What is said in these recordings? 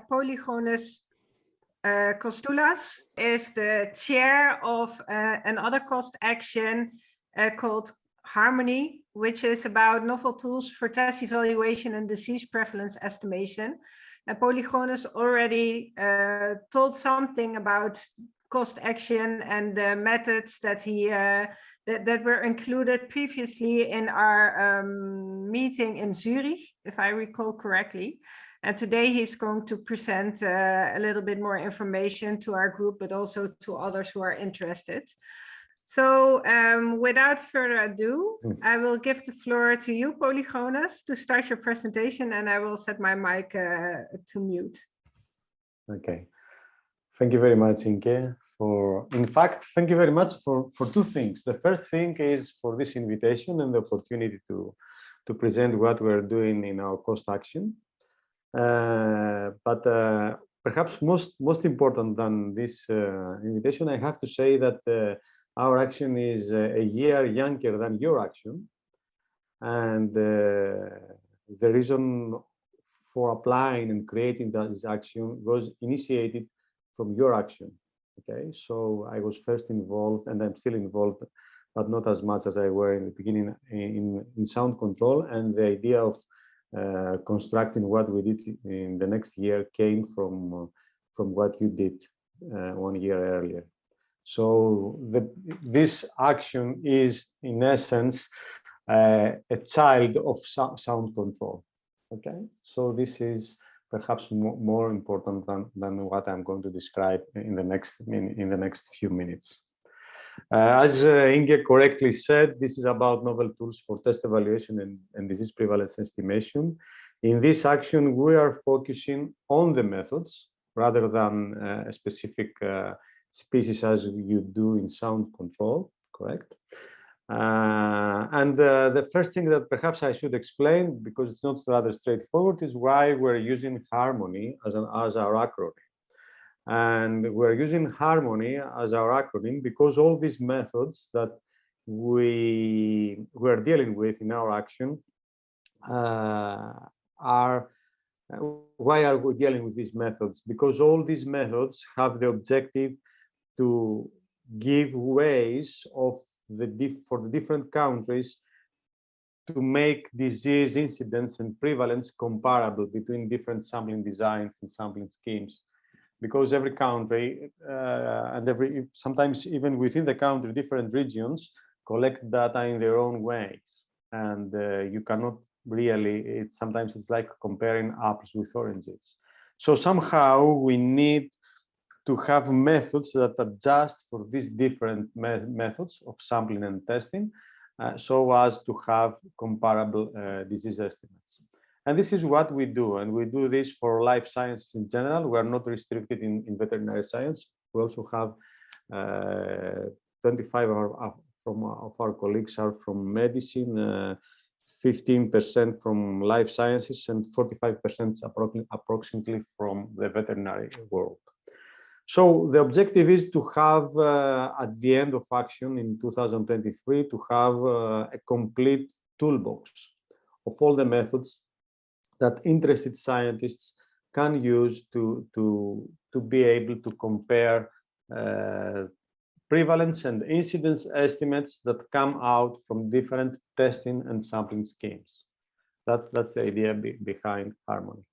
Polychronis Kostoulas is the chair of another cost action called Harmony, which is about novel tools for test evaluation and disease prevalence estimation. And Polychronis already told something about cost action and the methods that he that were included previously in our meeting in Zurich, if I recall correctly. And today he's going to present a little bit more information to our group, but also to others who are interested. So without further ado, I will give the floor to you, Polychronis, to start your presentation, and I will set my mic to mute. Okay. Thank you very much, Inke. In fact, thank you very much for two things. The first thing is for this invitation and the opportunity to present what we're doing in our cost action. But perhaps most important than this invitation, I have to say that our action is a year younger than your action. And the reason for applying and creating this action was initiated from your action. Okay, so I was first involved, and I'm still involved, but not as much as I were in the beginning in sound control. And the idea of constructing what we did in the next year came from what you did 1 year earlier. So this action is, in essence, a child of sound control. Okay, so this is perhaps more important than what I'm going to describe in the next few minutes. As Inge correctly said, this is about novel tools for test evaluation and disease prevalence estimation. In this action, we are focusing on the methods rather than a specific species as you do in sound control, correct? The first thing that perhaps I should explain, because it's not rather straightforward, is why we're using Harmony as our acronym. And we're using Harmony as our acronym because all these methods that we're dealing with in our action why are we dealing with these methods? Because all these methods have the objective to give ways for the different countries to make disease incidence and prevalence comparable between different sampling designs and sampling schemes. Because every country and sometimes even within the country, different regions collect data in their own ways. And you cannot really, sometimes it's like comparing apples with oranges. So somehow we need to have methods that adjust for these different methods of sampling and testing so as to have comparable disease estimates. And this is what we do. And we do this for life sciences in general. We are not restricted in veterinary science. We also have 25 of our colleagues are from medicine, 15% from life sciences, and 45% approximately from the veterinary world. So the objective is to have, at the end of action in 2023, to have a complete toolbox of all the methods that interested scientists can use to be able to compare prevalence and incidence estimates that come out from different testing and sampling schemes. That's the idea behind Harmony.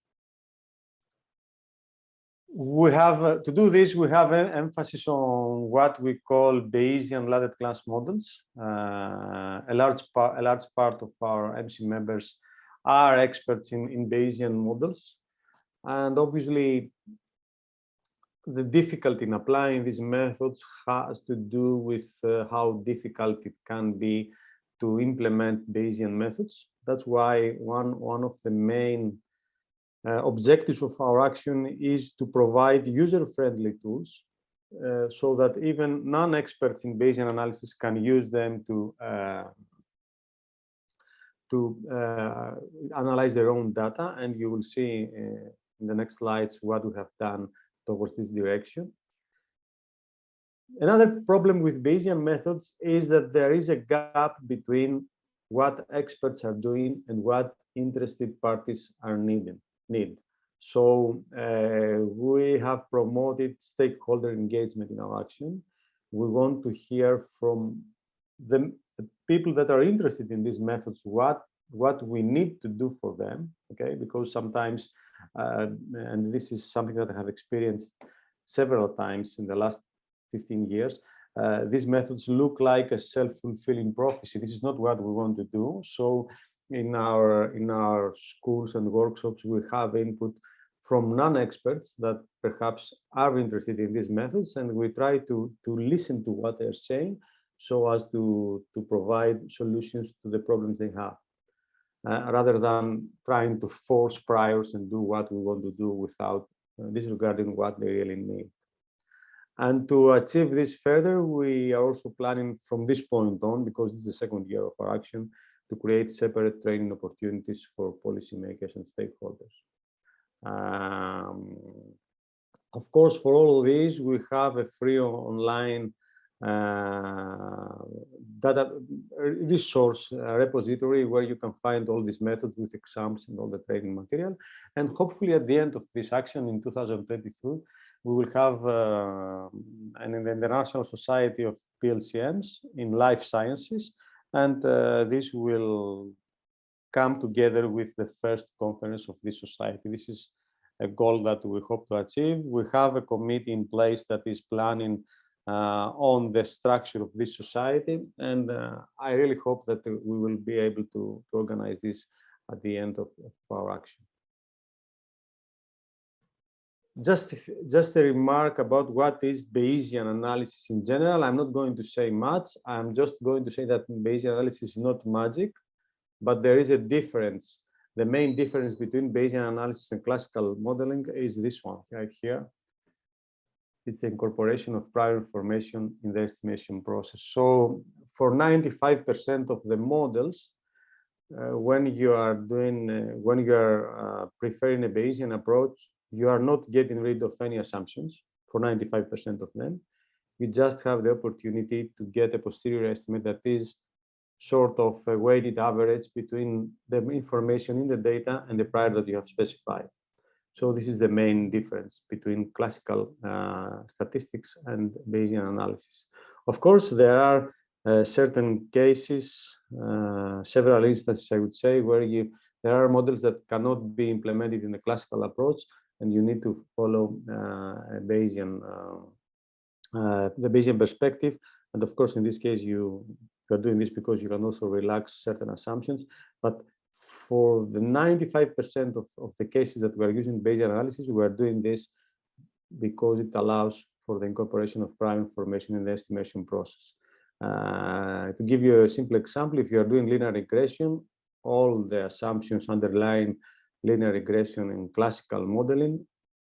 We have, to do this, we have an emphasis on what we call Bayesian ladder class models. A large part of our MC members are experts in Bayesian models. And obviously, the difficulty in applying these methods has to do with how difficult it can be to implement Bayesian methods. That's why one of the main objectives of our action is to provide user-friendly tools so that even non-experts in Bayesian analysis can use them to analyze their own data. And you will see in the next slides what we have done towards this direction. Another problem with Bayesian methods is that there is a gap between what experts are doing and what interested parties are need. So we have promoted stakeholder engagement in our action. We want to hear from the people that are interested in these methods what we need to do for them, okay? Because sometimes, and this is something that I have experienced several times in the last 15 years, these methods look like a self-fulfilling prophecy. This is not what we want to do. So in our schools and workshops, we have input from non-experts that perhaps are interested in these methods, and we try to listen to what they're saying so as to provide solutions to the problems they have, rather than trying to force priors and do what we want to do without disregarding what they really need. And to achieve this further, we are also planning from this point on, because it's the second year of our action, to create separate training opportunities for policymakers and stakeholders. Of course, for all of these, we have a free online data resource repository where you can find all these methods with exams and all the training material. And hopefully at the end of this action in 2022, we will have an International Society of PLCMs in life sciences. And this will come together with the first conference of this society. This is a goal that we hope to achieve. We have a committee in place that is planning on the structure of this society, and I really hope that we will be able to organize this at the end of our action. Just a remark about what is Bayesian analysis in general. I'm not going to say much. I'm just going to say that Bayesian analysis is not magic, but there is a difference. The main difference between Bayesian analysis and classical modeling is this one right here. It's the incorporation of prior information in the estimation process. So for 95% of the models, when you are preferring a Bayesian approach, you are not getting rid of any assumptions for 95% of them. You just have the opportunity to get a posterior estimate that is sort of a weighted average between the information in the data and the prior that you have specified. So this is the main difference between classical statistics and Bayesian analysis. Of course, there are certain cases, several instances, I would say, where there are models that cannot be implemented in the classical approach, and you need to follow the Bayesian perspective. And of course, in this case, you are doing this because you can also relax certain assumptions. But for the 95% of the cases that we are using Bayesian analysis, we are doing this because it allows for the incorporation of prior information in the estimation process. To give you a simple example, if you are doing linear regression, all the assumptions underlying linear regression in classical modeling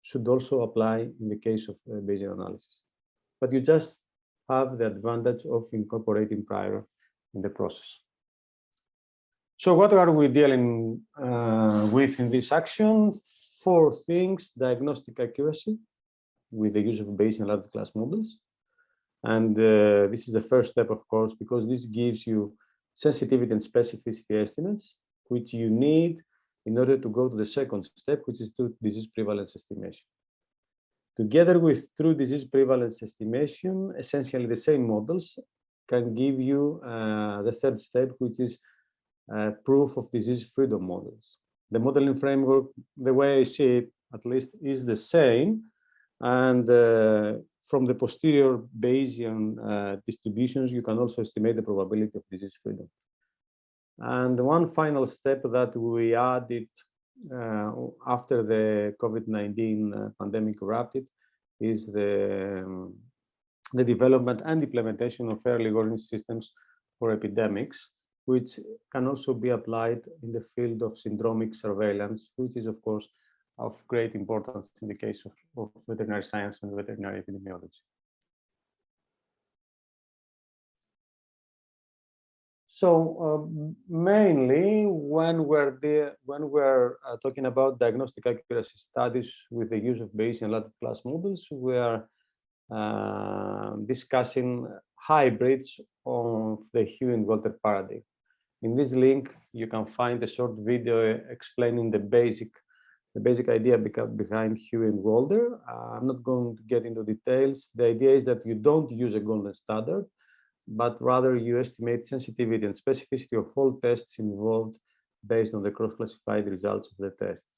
should also apply in the case of Bayesian analysis. But you just have the advantage of incorporating prior in the process. So what are we dealing with in this action? 4 things: diagnostic accuracy with the use of Bayesian large class models. And this is the first step, of course, because this gives you sensitivity and specificity estimates, which you need in order to go to the second step, which is true disease prevalence estimation. Together with true disease prevalence estimation, essentially the same models can give you the third step, which is proof of disease freedom models. The modeling framework, the way I see it, at least, is the same. And from the posterior Bayesian distributions, you can also estimate the probability of disease freedom. And one final step that we added after the COVID-19 pandemic erupted is the development and implementation of early warning systems for epidemics, which can also be applied in the field of syndromic surveillance, which is, of course, of great importance in the case of veterinary science and veterinary epidemiology. So mainly when we're talking about diagnostic accuracy studies with the use of Bayesian large class models, we are discussing hybrids of the Hugh and Walter paradigm. In this link, you can find a short video explaining the basic the basic idea behind Huey and Walder. I'm not going to get into details. The idea is that you don't use a golden standard, but rather you estimate sensitivity and specificity of all tests involved based on the cross-classified results of the tests.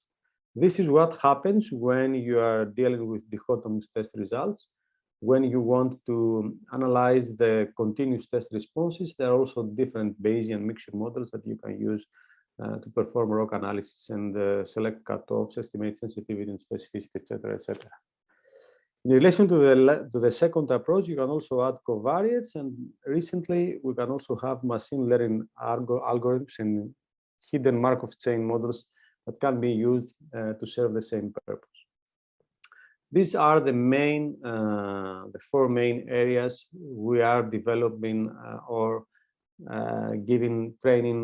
This is what happens when you are dealing with dichotomous test results. When you want to analyze the continuous test responses, there are also different Bayesian mixture models that you can use to perform ROC analysis and select cutoffs, estimate sensitivity and specificity, etc., etc. In relation to the second approach, you can also add covariates, and recently we can also have machine learning algorithms and hidden Markov chain models that can be used to serve the same purpose. These are the four main areas we are developing or giving training.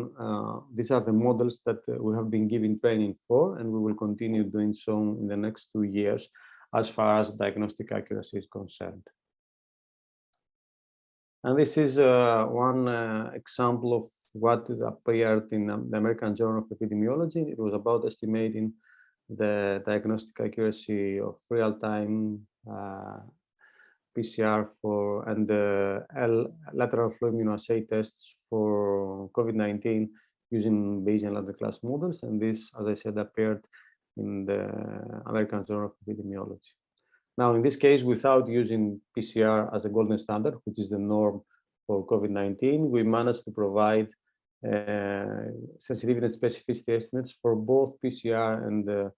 These are the models that we have been giving training for, and we will continue doing so in the next 2 years as far as diagnostic accuracy is concerned. And this is one example of what appeared in the American Journal of Epidemiology. It was about estimating the diagnostic accuracy of real-time PCR and lateral flow immunoassay tests for COVID-19 using Bayesian ladder class models. And this, as I said, appeared in the American Journal of Epidemiology. Now, in this case, without using PCR as a golden standard, which is the norm for COVID-19, we managed to provide sensitivity and specificity estimates for both PCR and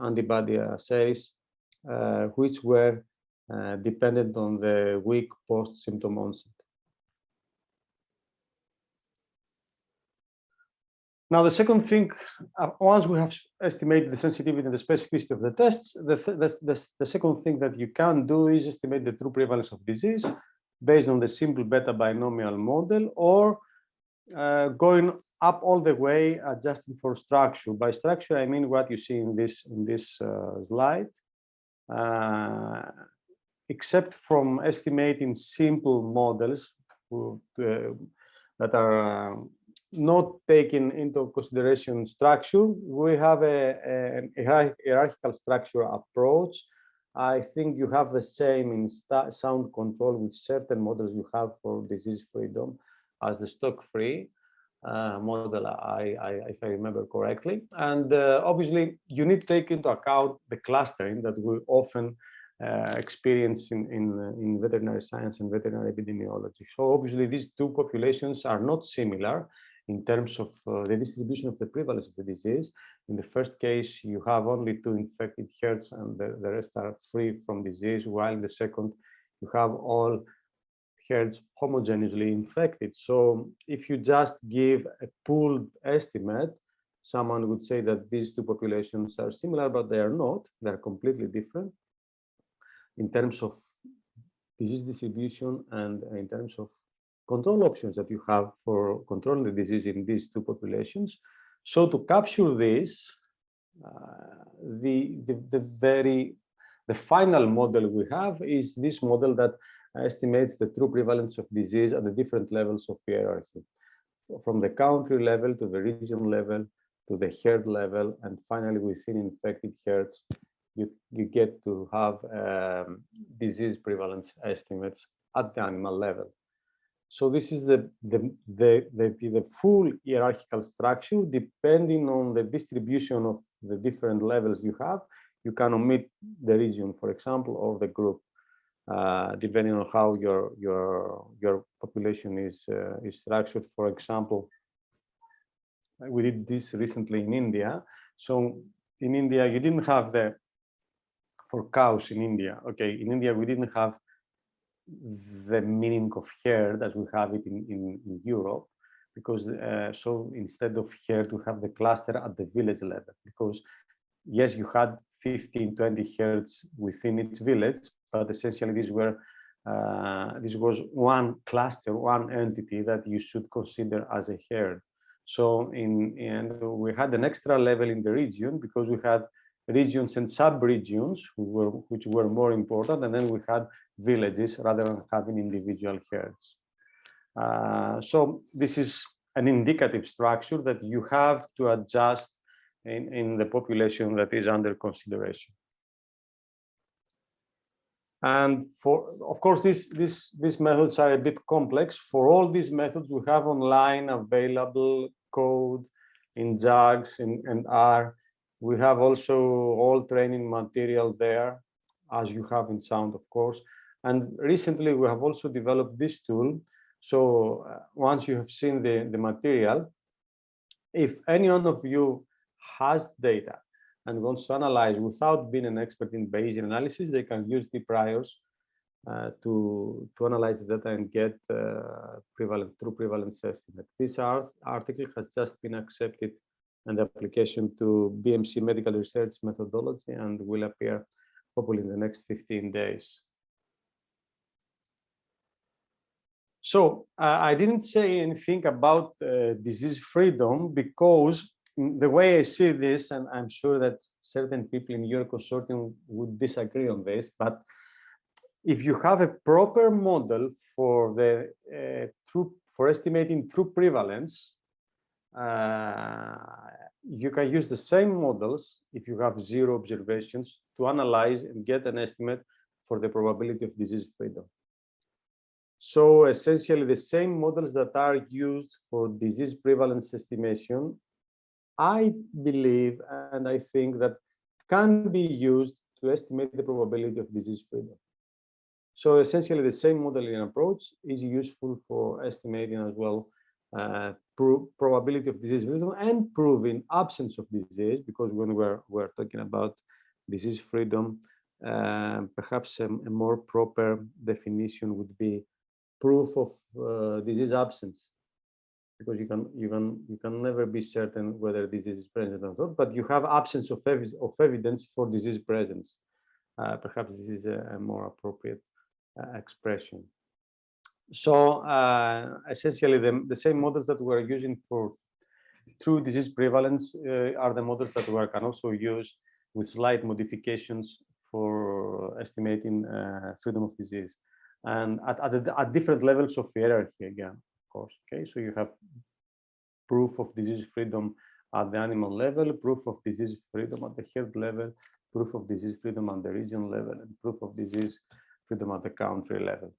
antibody assays, which were dependent on the week post-symptom onset. Now, the second thing, once we have estimated the sensitivity and the specificity of the tests, the second thing that you can do is estimate the true prevalence of disease based on the simple beta binomial model, or going up all the way, adjusting for structure. By structure, I mean what you see in this slide. Except from estimating simple models that are not taking into consideration structure, we have a hierarchical structure approach. I think you have the same in sound control with certain models you have for disease freedom as the stock-free model, if I remember correctly. And obviously, you need to take into account the clustering that we often experience in veterinary science and veterinary epidemiology. So obviously, these two populations are not similar in terms of the distribution of the prevalence of the disease. In the first case, you have only 2 infected herds and the rest are free from disease, while in the second, you have all herds homogeneously infected. So if you just give a pooled estimate, someone would say that these two populations are similar, but they are not. They're completely different in terms of disease distribution and in terms of control options that you have for controlling the disease in these two populations. So to capture this, the final model we have is this model that estimates the true prevalence of disease at the different levels of hierarchy, from the country level to the region level to the herd level, and finally within infected herds, you get to have disease prevalence estimates at the animal level. So this is the full hierarchical structure. Depending on the distribution of the different levels you have, you can omit the region, for example, or the group, depending on how your population is structured. For example, we did this recently in India. So in India, you didn't have for cows in India. Okay, in India, we didn't have the meaning of herd as we have it in Europe, because so instead of herd, we have the cluster at the village level, because yes, you had 15, 20 herds within each village, but essentially this was one cluster, one entity that you should consider as a herd. So and we had an extra level in the region because we had regions and sub-regions which were more important, and then we had villages rather than having individual herds. So this is an indicative structure that you have to adjust in the population that is under consideration. And of course, these methods are a bit complex. For all these methods, we have online available code in JAGS and R. We have also all training material there, as you have in Sound, of course. And recently, we have also developed this tool. So once you have seen the material, if any one of you has data and wants to analyze without being an expert in Bayesian analysis, they can use the priors to analyze the data and get true prevalence estimate. This article has just been accepted and application to BMC medical research methodology and will appear hopefully in the next 15 days. So I didn't say anything about disease freedom because the way I see this, and I'm sure that certain people in your consortium would disagree on this, but if you have a proper model for the for estimating true prevalence, you can use the same models if you have 0 observations to analyze and get an estimate for the probability of disease freedom. So essentially the same models that are used for disease prevalence estimation, I believe and I think that can be used to estimate the probability of disease freedom. So essentially the same modeling approach is useful for estimating as well probability of disease freedom and proving absence of disease, because when we're talking about disease freedom, perhaps a more proper definition would be proof of disease absence, because you can never be certain whether disease is present or not, but you have absence of evidence for disease presence. Perhaps this is a more appropriate expression. So essentially the same models that we're using for true disease prevalence are the models that we can also use with slight modifications for estimating freedom of disease, and at different levels of hierarchy again, of course. Okay, so you have proof of disease freedom at the animal level, proof of disease freedom at the herd level, proof of disease freedom at the region level, and proof of disease freedom at the country level.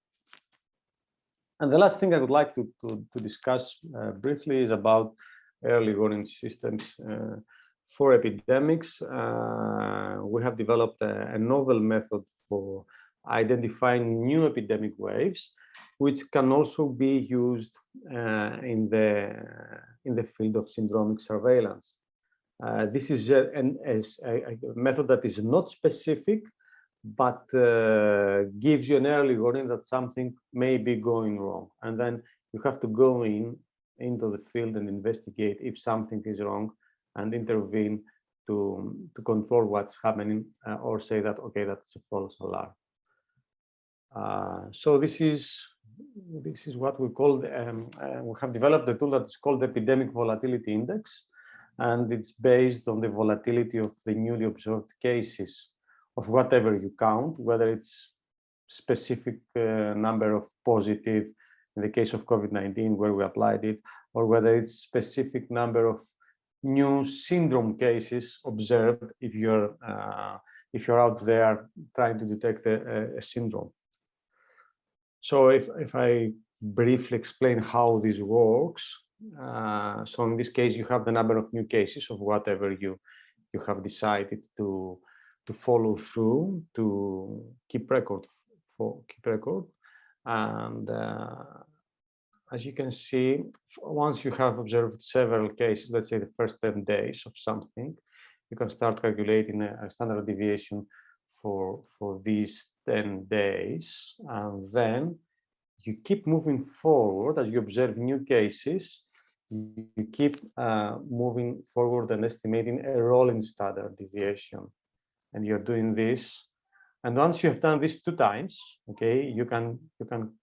And the last thing I would like to discuss briefly is about early warning systems for epidemics. We have developed a novel method for identifying new epidemic waves, which can also be used in the field of syndromic surveillance. This is a method that is not specific, but gives you an early warning that something may be going wrong, and then you have to go into the field and investigate if something is wrong and intervene to control what's happening, or say that okay, that's a false alarm. So this is what we call we have developed a tool that is called the Epidemic Volatility Index, and it's based on the volatility of the newly observed cases of whatever you count, whether it's specific number of positive in the case of COVID-19 where we applied it, or whether it's specific number of new syndrome cases observed if you're out there trying to detect a syndrome. So if I briefly explain how this works, so in this case you have the number of new cases of whatever you have decided to follow through, to keep record, and as you can see, once you have observed several cases, let's say the first 10 days of something, you can start calculating a standard deviation for these 10 days, and then you keep moving forward as you observe new cases. You keep moving forward and estimating a rolling standard deviation. And you're doing this, and once you have done this 2 times, okay, you can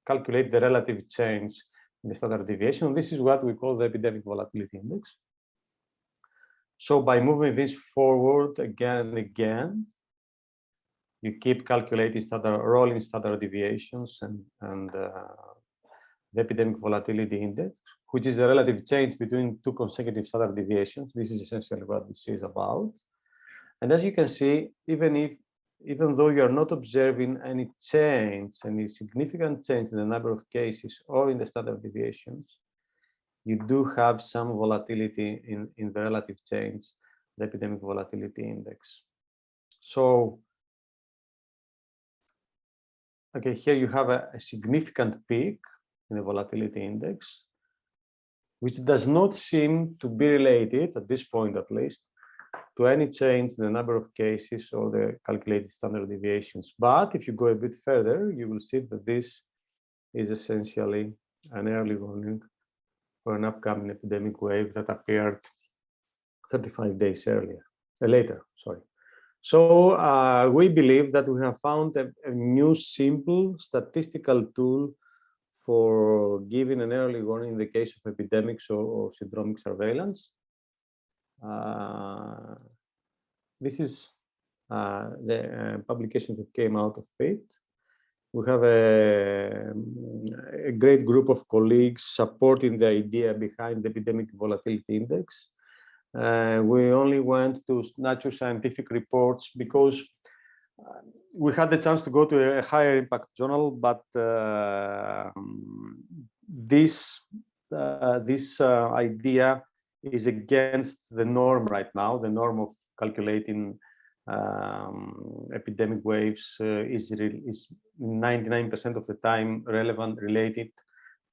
calculate the relative change in the standard deviation. This is what we call the epidemic volatility index. So by moving this forward again and again, you keep calculating rolling standard deviations and the epidemic volatility index which is the relative change between two consecutive standard deviations. This is essentially what this is about. And as you can see, even though you are not observing any change, any significant change in the number of cases or in the standard deviations, you do have some volatility in the relative change, the epidemic volatility index. So, okay, here you have a significant peak in the volatility index, which does not seem to be related, at this point at least, to any change in the number of cases or the calculated standard deviations. But if you go a bit further, you will see that this is essentially an early warning for an upcoming epidemic wave that appeared 35 days later. So we believe that we have found a new simple statistical tool for giving an early warning in the case of epidemics or syndromic surveillance. This is the publication that came out of it. We have a great group of colleagues supporting the idea behind the epidemic volatility index. We only went to Nature Scientific Reports because we had the chance to go to a higher impact journal, but this idea is against the norm right now. The norm of calculating epidemic waves is 99% of the time related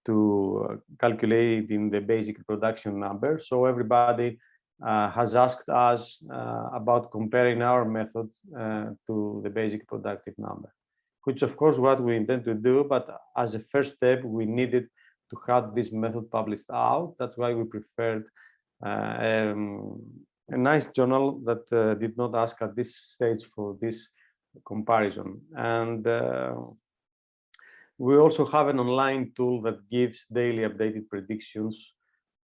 to calculating the basic reproduction number. So everybody has asked us about comparing our method to the basic productive number, which of course what we intend to do, but as a first step we needed to have this method published out. That's why we preferred a nice journal that did not ask at this stage for this comparison. And we also have an online tool that gives daily updated predictions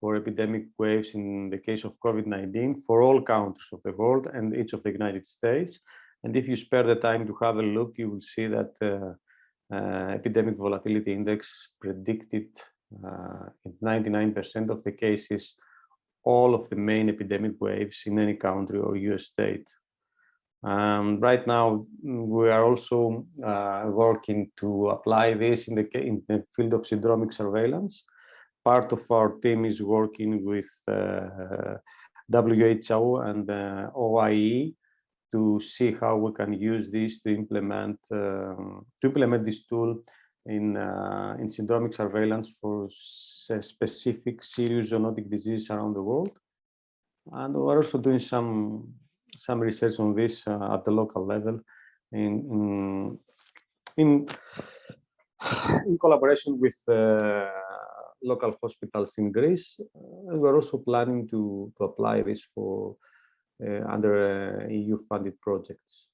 for epidemic waves in the case of COVID-19 for all countries of the world and each of the United States. And if you spare the time to have a look, you will see that epidemic volatility index predicted in 99% of the cases all of the main epidemic waves in any country or US state. Right now, we are also working to apply this in the field of syndromic surveillance. Part of our team is working with WHO and OIE to see how we can use this to implement this tool in syndromic surveillance for specific serious zoonotic diseases around the world. And we're also doing some research on this at the local level in collaboration with local hospitals in Greece. And we're also planning to apply this for under EU-funded projects.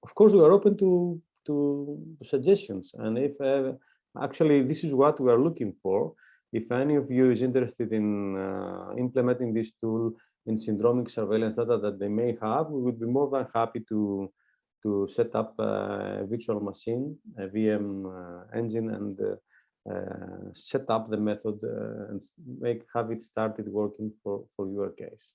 Of course, we are open to suggestions, and if actually this is what we are looking for. If any of you is interested in implementing this tool in syndromic surveillance data that they may have, we would be more than happy to set up a virtual machine, a VM engine, and set up the method and have it started working for your case.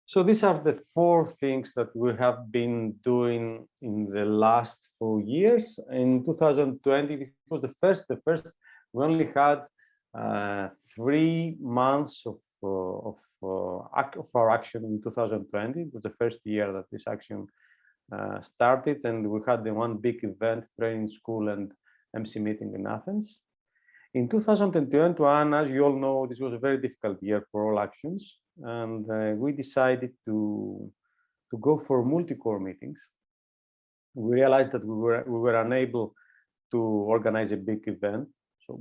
So these are the 4 things that we have been doing in the last 4 years. In 2020, it was the first. We only had 3 months of our action in 2020. It was the first year that this action started, and we had the one big event, training school and MC meeting in Athens. In 2021, as you all know, this was a very difficult year for all actions, and we decided to go for multi-core meetings. We realized that we were unable to organize a big event. So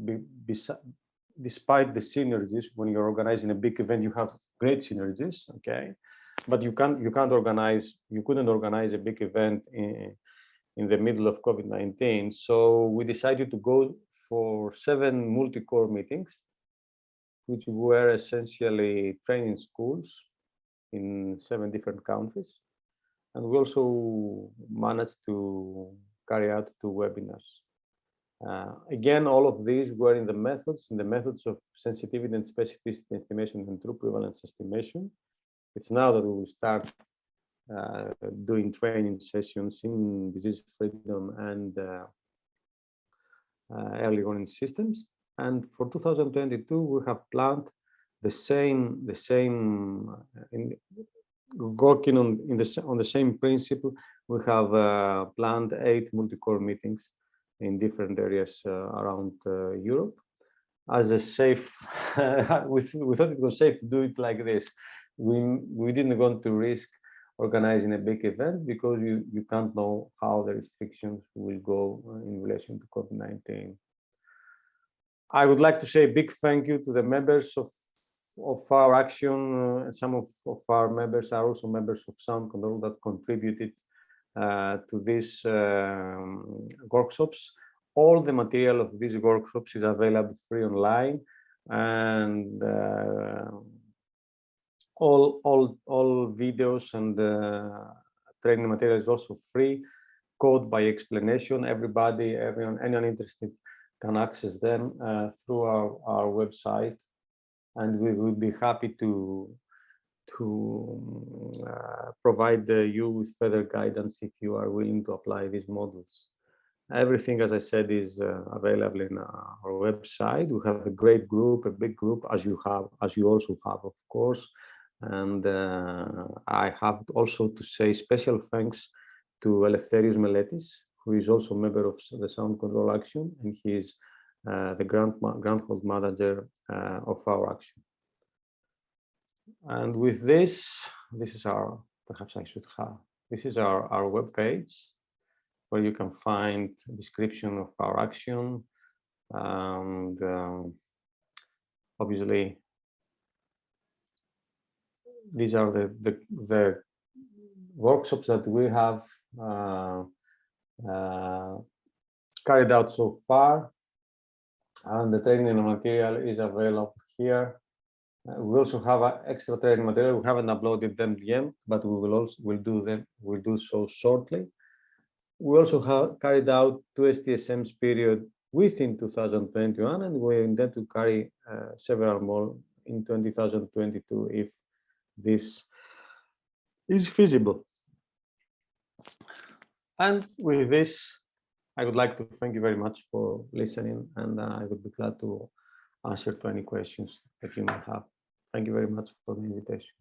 despite the synergies, when you're organizing a big event, you have great synergies, okay? But you couldn't organize a big event in the middle of COVID-19. So we decided to go for 7 multi-core meetings, which were essentially training schools in 7 different countries. And we also managed to carry out 2 webinars. Again, all of these were in the methods of sensitivity and specificity estimation and true prevalence estimation. It's now that we will start doing training sessions in disease freedom and early warning systems. And for 2022, we have planned working on the same principle. We have planned 8 multi-core meetings in different areas around Europe. As a safe, we thought it was safe to do it like this. We didn't want to risk organizing a big event because you can't know how the restrictions will go in relation to COVID-19. I would like to say a big thank you to the members of our action. Some of our members are also members of Sound Control that contributed to these workshops. All the material of these workshops is available free online, and all videos and training material is also free, code by explanation. Anyone interested can access them through our website, and we will be happy to provide you with further guidance if you are willing to apply these models. Everything, as I said, is available in our website. We have a great group, a big group, as you also have, of course. And I have also to say special thanks to Eleftherios Meletis, who is also a member of the Sound Control Action, and he is the grant manager of our action. And with this is our, perhaps I should have, this is our web page, where you can find a description of our action, and obviously these are the workshops that we have carried out so far, and the training material is available here. We also have extra training material. We haven't uploaded them yet, but we'll do so shortly. We also have carried out 2 STSMs period within 2021, and we intend to carry several more in 2022 if this is feasible. And with this, I would like to thank you very much for listening, and I would be glad to answer to any questions that you might have. Thank you very much for the invitation.